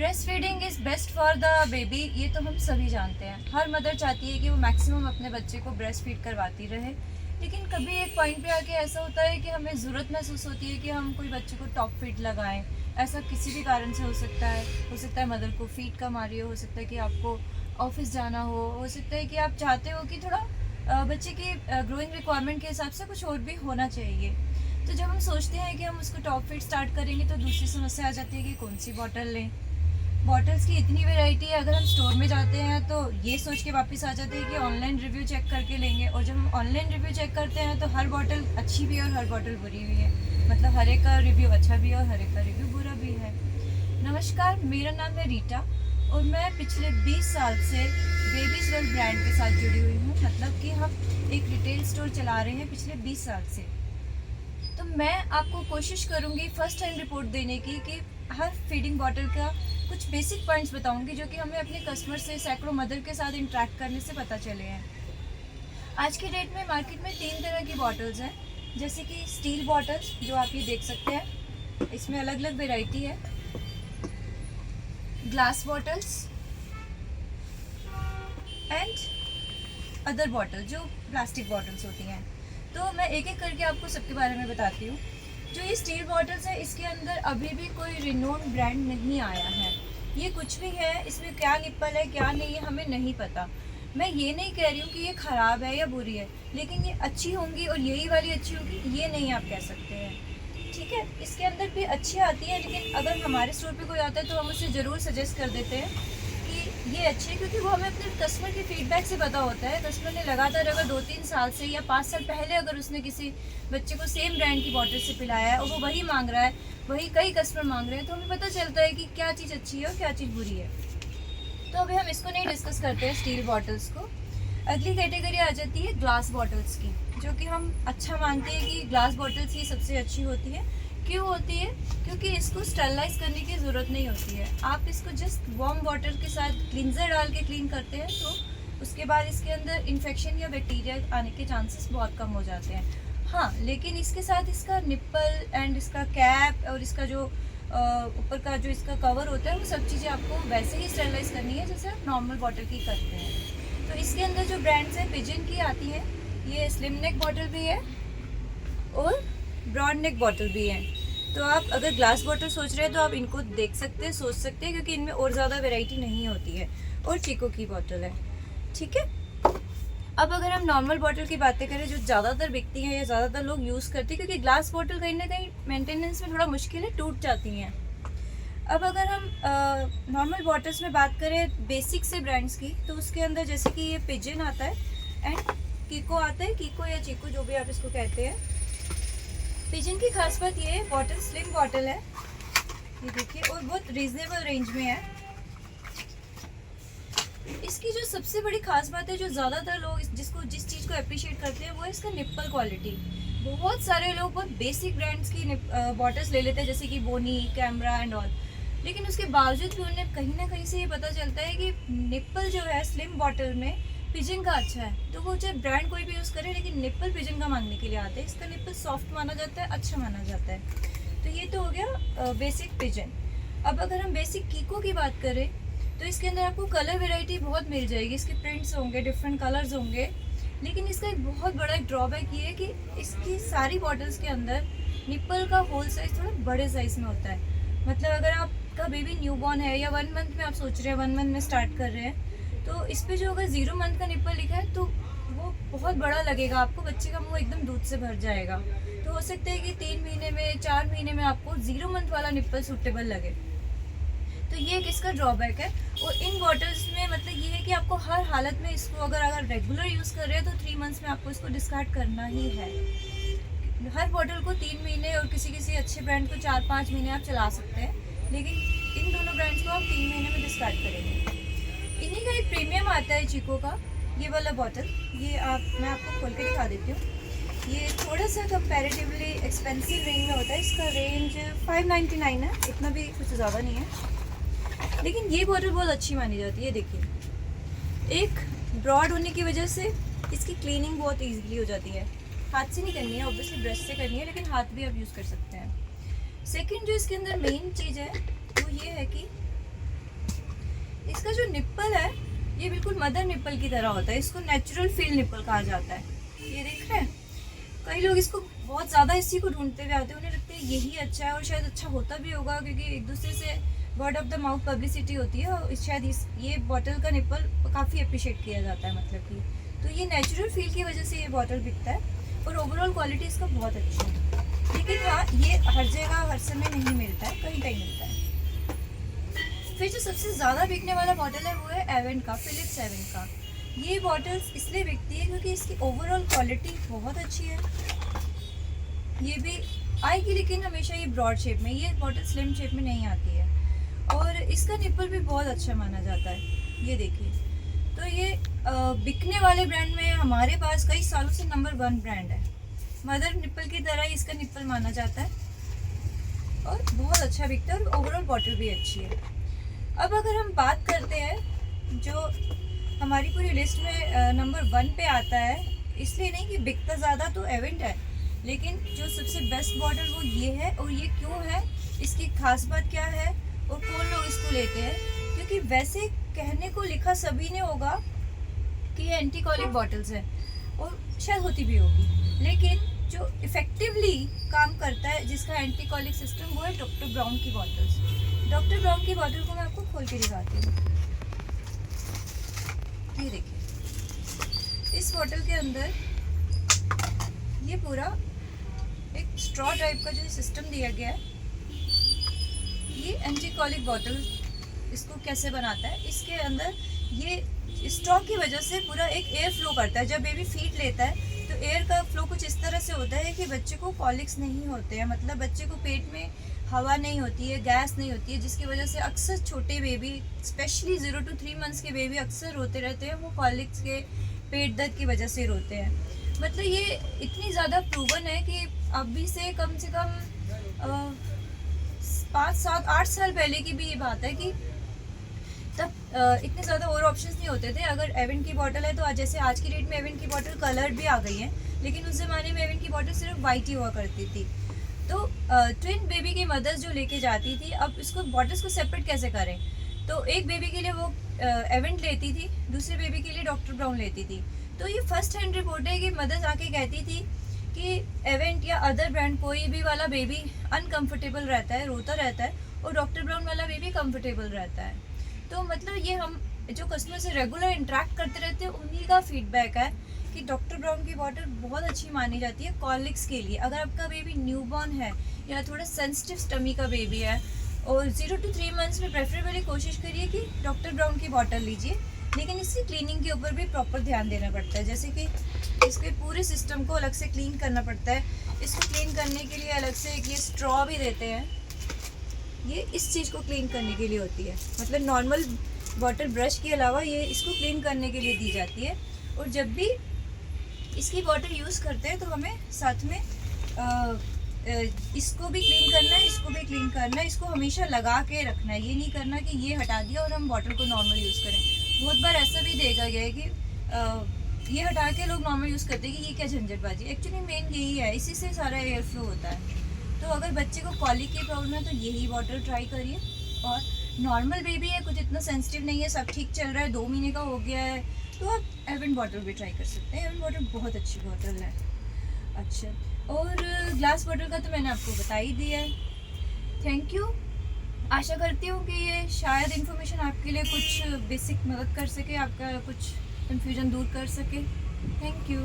Breast feeding is best for the baby, ये तो हम सभी जानते हैं। हर मदर चाहती है कि वो मैक्सिमम अपने बच्चे को ब्रेस्ट फीड करवाती रहे। लेकिन कभी एक पॉइंट पे आके ऐसा होता है कि हमें ज़रूरत महसूस होती है कि हम कोई बच्चे को टॉप फीड लगाएं। ऐसा किसी भी कारण से हो सकता है मदर को फीड कम आ रही हो सकता है कि आपको ऑफिस जाना हो सकता है कि आप चाहते हो कि थोड़ा बच्चे की ग्रोइंग रिक्वायरमेंट के हिसाब से कुछ और भी होना चाहिए। तो जब हम सोचते हैं कि हम उसको टॉप फीड स्टार्ट करेंगे तो दूसरी समस्या आ जाती है कि कौन सी बॉटल लें। बॉटल्स की इतनी वैरायटी है, अगर हम स्टोर में जाते हैं तो ये सोच के वापस आ जाते हैं कि ऑनलाइन रिव्यू चेक करके लेंगे, और जब हम ऑनलाइन रिव्यू चेक करते हैं तो हर बॉटल अच्छी भी है और हर बॉटल बुरी भी है। मतलब हर एक का रिव्यू अच्छा भी है और हर एक का रिव्यू बुरा भी है। नमस्कार, मेरा नाम है रीटा और मैं पिछले 20 साल से बेबीज वर्ल्ड ब्रांड के साथ जुड़ी हुई हूँ। मतलब कि हम एक रिटेल स्टोर चला रहे हैं पिछले 20 साल से। तो मैं आपको कोशिश करूँगी फर्स्ट हैंड रिपोर्ट देने की कि हर फीडिंग बॉटल का कुछ बेसिक पॉइंट्स बताऊंगी जो कि हमें अपने कस्टमर से सैकड़ों मदर के साथ इंटरेक्ट करने से पता चले हैं। आज के डेट में मार्केट में 3 तरह की बॉटल्स हैं, जैसे कि स्टील बॉटल्स जो आप ये देख सकते हैं, इसमें अलग अलग वेराइटी है। Glass bottles and other bottle जो प्लास्टिक बॉटल्स होती हैं। तो मैं एक एक करके आपको सबके बारे में बताती हूँ। जो ये स्टील बॉटल्स है इसके अंदर अभी भी कोई रिनोन ब्रांड नहीं आया है। ये कुछ भी है, इसमें क्या निप्पल है क्या नहीं है हमें नहीं पता। मैं ये नहीं कह रही हूँ कि ये ख़राब है या बुरी है, लेकिन ये अच्छी होंगी और यही वाली अच्छी होगी ये नहीं आप कह सकते हैं। ठीक है, इसके अंदर भी अच्छी आती है, लेकिन अगर हमारे स्टोर पे कोई आता है तो हम उसे ज़रूर सजेस्ट कर देते हैं कि ये अच्छी है, क्योंकि वो हमें अपने कस्टमर के फीडबैक से पता होता है। कस्टमर ने लगातार अगर 2-3 साल से या 5 साल पहले अगर उसने किसी बच्चे को सेम ब्रांड की बॉटल से पिलाया है और वो वही मांग रहा है, वही कई कस्टमर मांग रहे हैं, तो हमें पता चलता है कि क्या चीज़ अच्छी है और क्या चीज़ बुरी है। तो अभी हम इसको नहीं डिस्कस करते हैं स्टील बॉटल्स को। अगली कैटेगरी आ जाती है ग्लास बॉटल्स की, जो कि हम अच्छा मानते हैं कि ग्लास बॉटल्स ही सबसे अच्छी होती है। क्यों होती है? क्योंकि इसको स्टरलाइज करने की ज़रूरत नहीं होती है। आप इसको जस्ट वार्म वाटर के साथ क्लींजर डाल के क्लीन करते हैं तो उसके बाद इसके अंदर इन्फेक्शन या बैक्टीरिया आने के चांसेस बहुत कम हो जाते हैं। हाँ, लेकिन इसके साथ इसका निप्पल एंड इसका कैप और इसका जो ऊपर का जो इसका कवर होता है वो सब चीज़ें आपको वैसे ही स्टरलाइज करनी है जैसे आप नॉर्मल बॉटल की करते हैं। तो इसके अंदर जो ब्रांड्स हैं पिजन की आती है, ये स्लिम नेक बॉटल भी है और ब्रॉड नेक बॉटल भी है। तो आप अगर ग्लास बॉटल सोच रहे हैं तो आप इनको देख सकते हैं, सोच सकते हैं, क्योंकि इनमें और ज़्यादा वैरायटी नहीं होती है। और चीको की बॉटल है। ठीक है, अब अगर हम नॉर्मल बॉटल की बातें करें जो ज़्यादातर बिकती हैं या ज़्यादातर लोग यूज़ करते हैं, क्योंकि ग्लास बॉटल कहीं ना कहीं मेंटेनेंस में थोड़ा मुश्किल है, टूट जाती हैं। अब अगर हम नॉर्मल बॉटल्स में बात करें बेसिक से ब्रांड्स की, तो उसके अंदर जैसे कि ये पिजन आता है एंड कीको आता है, कीको या चीको जो भी आप इसको कहते हैं। पिजन की खास बात ये है, बॉटल स्लिम बॉटल है, ये देखिए, और बहुत रीजनेबल रेंज में है। इसकी जो सबसे बड़ी खास बात है, जो ज़्यादातर लोग जिस चीज़ को अप्रिशिएट करते हैं, वो है इसका निप्पल क्वालिटी। बहुत सारे लोग बहुत बेसिक ब्रांड्स की बॉटल्स ले लेते हैं, जैसे कि बोनी, कैमरा एंड ऑल, लेकिन उसके बावजूद भी उन्हें कहीं ना कहीं से ये पता चलता है कि निप्पल जो है स्लिम बॉटल में पिजन का अच्छा है। तो वो चाहे ब्रांड कोई भी यूज़ करे, लेकिन निप्पल पिजन का मांगने के लिए आते हैं। इसका निप्पल सॉफ्ट माना जाता है, अच्छा माना जाता है। तो ये तो हो गया बेसिक पिजन। अब अगर हम बेसिक कीको की बात करें तो इसके अंदर आपको कलर वेराइटी बहुत मिल जाएगी, इसके प्रिंट्स होंगे, डिफरेंट कलर्स होंगे। लेकिन इसका एक बहुत बड़ा एक ड्रॉबैक ये है कि इसकी सारी बॉटल्स के अंदर निप्पल का होल साइज थोड़ा बड़े साइज में होता है। मतलब अगर आपका बेबी न्यूबॉर्न है या 1 मंथ में आप सोच रहे हैं, 1 मंथ में स्टार्ट कर रहे हैं, तो इस पर जो अगर 0 मंथ का निप्पल लिखा है तो वो बहुत बड़ा लगेगा आपको, बच्चे का मुँह एकदम दूध से भर जाएगा। तो हो सकता है कि 3 महीने में 4 महीने में आपको 0 मंथ वाला निप्पल सूटेबल लगे। तो ये एक इसका ड्रॉबैक है। और इन बॉटल्स में मतलब ये है कि आपको हर हालत में इसको अगर रेगुलर यूज़ कर रहे हैं तो 3 मंथ्स में आपको इसको डिस्कार्ड करना ही है। हर बॉटल को 3 महीने और किसी अच्छे ब्रांड को 4-5 महीने आप चला सकते हैं, लेकिन इन दोनों ब्रांड्स को आप 3 महीने में डिस्कार्ड करेंगे। इन्हीं का एक प्रीमियम आता है चीको का, ये वाला बॉटल, ये मैं आपको खोल के दिखा देती हूँ। ये थोड़ा सा कंपैरेटिवली एक्सपेंसिव रेंज में होता है, इसका रेंज 599 है, इतना भी कुछ ज़्यादा नहीं है, लेकिन ये बॉटल बहुत अच्छी मानी जाती है। देखिए, एक ब्रॉड होने की वजह से इसकी क्लीनिंग बहुत ईजिली हो जाती है। हाथ से नहीं करनी है, ऑब्वियसली ब्रश से करनी है, लेकिन हाथ भी आप यूज़ कर सकते हैं। सेकंड जो इसके अंदर मेन चीज़ है वो ये है कि इसका जो निप्पल है ये बिल्कुल मदर निप्पल की तरह होता है, इसको नेचुरल फील निप्पल कहा जाता है। ये देख रहे हैं, कई लोग इसको बहुत ज़्यादा इसी को ढूंढते हुए आते हैं, उन्हें लगता है यही अच्छा है, और शायद अच्छा होता भी होगा क्योंकि एक दूसरे से word of the mouth publicity होती है, और शायद ये बॉटल का निप्पल काफ़ी अप्रिशिएट किया जाता है, मतलब कि तो ये नेचुरल फील की वजह से ये बॉटल बिकता है, और ओवरऑल क्वालिटी इसका बहुत अच्छी है। लेकिन हाँ, ये हर जगह हर समय नहीं मिलता है, कहीं कहीं मिलता है। फिर जो सबसे ज़्यादा बिकने वाला बॉटल है वो है एवेंट का, फिलिप्स एवेंट का। ये बॉटल्स इसलिए बिकती है क्योंकि इसकी ओवरऑल क्वालिटी बहुत अच्छी है। ये भी आएगी लेकिन हमेशा ये ब्रॉड शेप में, ये बॉटल स्लिम शेप में नहीं आती है, और इसका निप्पल भी बहुत अच्छा माना जाता है। ये देखिए, तो ये बिकने वाले ब्रांड में हमारे पास कई सालों से नंबर 1 ब्रांड है। मदर निप्पल की तरह ही इसका निप्पल माना जाता है, और बहुत अच्छा बिकता है, और ओवरऑल बॉटल भी अच्छी है। अब अगर हम बात करते हैं जो हमारी पूरी लिस्ट में नंबर 1 पे आता है, इसलिए नहीं कि बिकता ज़्यादा तो एवेंट है, लेकिन जो सबसे बेस्ट बॉटल वो ये है। और ये क्यों है, इसकी खास बात क्या है, और कौन लोग इसको लेते हैं, क्योंकि वैसे कहने को लिखा सभी ने होगा कि ये एंटी कॉलिक बॉटल्स है, और शायद होती भी होगी, लेकिन जो इफ़ेक्टिवली काम करता है जिसका एंटी कॉलिक सिस्टम, वो है डॉक्टर ब्राउन की बॉटल्स। डॉक्टर ब्राउन की बॉटल को मैं आपको खोल के दिखाती हूँ। ये देखिए, इस बॉटल के अंदर ये पूरा एक स्ट्रॉ टाइप का जो सिस्टम दिया गया है। ये एंटी कॉलिक बॉटल इसको कैसे बनाता है, इसके अंदर ये स्ट्रॉ की वजह से पूरा एक एयर फ्लो करता है। जब बेबी फीड लेता है तो एयर का फ्लो कुछ इस तरह से होता है कि बच्चे को कॉलिक्स नहीं होते हैं, मतलब बच्चे को पेट में हवा नहीं होती है, गैस नहीं होती है, जिसकी वजह से अक्सर छोटे बेबी, स्पेशली 0 to 3 मंथ्स के बेबी अक्सर रोते रहते हैं। वो कॉलिक्स के पेट दर्द की वजह से रोते हैं। मतलब ये इतनी ज़्यादा प्रूवन है कि अभी से कम 5, 7, 8 साल पहले की भी ये बात है कि तब इतने ज़्यादा और ऑप्शंस नहीं होते थे। अगर एवेंट की बॉटल है तो जैसे आज की डेट में एवेंट की बॉटल कलर भी आ गई है, लेकिन उस ज़माने में एवेंट की बॉटल सिर्फ वाइट ही हुआ करती थी। तो ट्विन बेबी की मदर्स जो लेके जाती थी, अब इसको बॉटल्स को सेपरेट कैसे करें, तो एक बेबी के लिए वो एवेंट लेती थी, दूसरे बेबी के लिए डॉक्टर ब्राउन लेती थी। तो ये फर्स्ट हैंड रिपोर्ट है कि मदर्स आके कहती थी कि एवेंट या अदर ब्रांड कोई भी वाला बेबी अनकंफर्टेबल रहता है, रोता रहता है, और डॉक्टर ब्राउन वाला बेबी कंफर्टेबल रहता है। तो मतलब ये हम जो कस्टमर से रेगुलर इंटरेक्ट करते रहते हैं उन्हीं का फीडबैक है कि डॉक्टर ब्राउन की बॉटल बहुत अच्छी मानी जाती है कॉलिक्स के लिए। अगर आपका बेबी न्यूबॉर्न है या थोड़ा सेंसिटिव स्टमी का बेबी है, और 0 to 3 मंथ्स में प्रेफरेबली कोशिश करिए कि डॉक्टर ब्राउन की बॉटल लीजिए, लेकिन इसकी क्लीनिंग के ऊपर भी प्रॉपर ध्यान देना पड़ता है। जैसे कि इसके पूरे सिस्टम को अलग से क्लीन करना पड़ता है। इसको क्लीन करने के लिए अलग से एक ये स्ट्रॉ भी देते हैं, ये इस चीज़ को क्लीन करने के लिए होती है। मतलब नॉर्मल बॉटल ब्रश के अलावा ये इसको क्लीन करने के लिए दी जाती है। और जब भी इसकी बॉटल यूज़ करते हैं तो हमें साथ में इसको भी क्लीन करना है, इसको भी क्लीन करना है, इसको हमेशा लगा के रखना है। ये नहीं करना कि ये हटा दिया और हम बॉटल को नॉर्मल यूज़ करें। बहुत बार ऐसा भी देखा गया है कि ये हटा के लोग नॉर्मल यूज़ करते हैं कि ये क्या झंझटबाजी। एक्चुअली मेन यही है, इसी से सारा एयर फ्लो होता है। तो अगर बच्चे को कॉलिक की प्रॉब्लम है तो यही बॉटल ट्राई करिए। और नॉर्मल बेबी है, कुछ इतना सेंसिटिव नहीं है, सब ठीक चल रहा है, 2 महीने का हो गया है, तो आप एवेंट बॉटल भी ट्राई कर सकते हैं। एवेंट बॉटल बहुत अच्छी बॉटल है। अच्छा, और ग्लास बॉटल का तो मैंने आपको बता ही दिया है। Thank you. आशा करती हूँ कि ये शायद इन्फॉर्मेशन आपके लिए कुछ बेसिक मदद कर सके, आपका कुछ कन्फ्यूजन दूर कर सके। Thank you.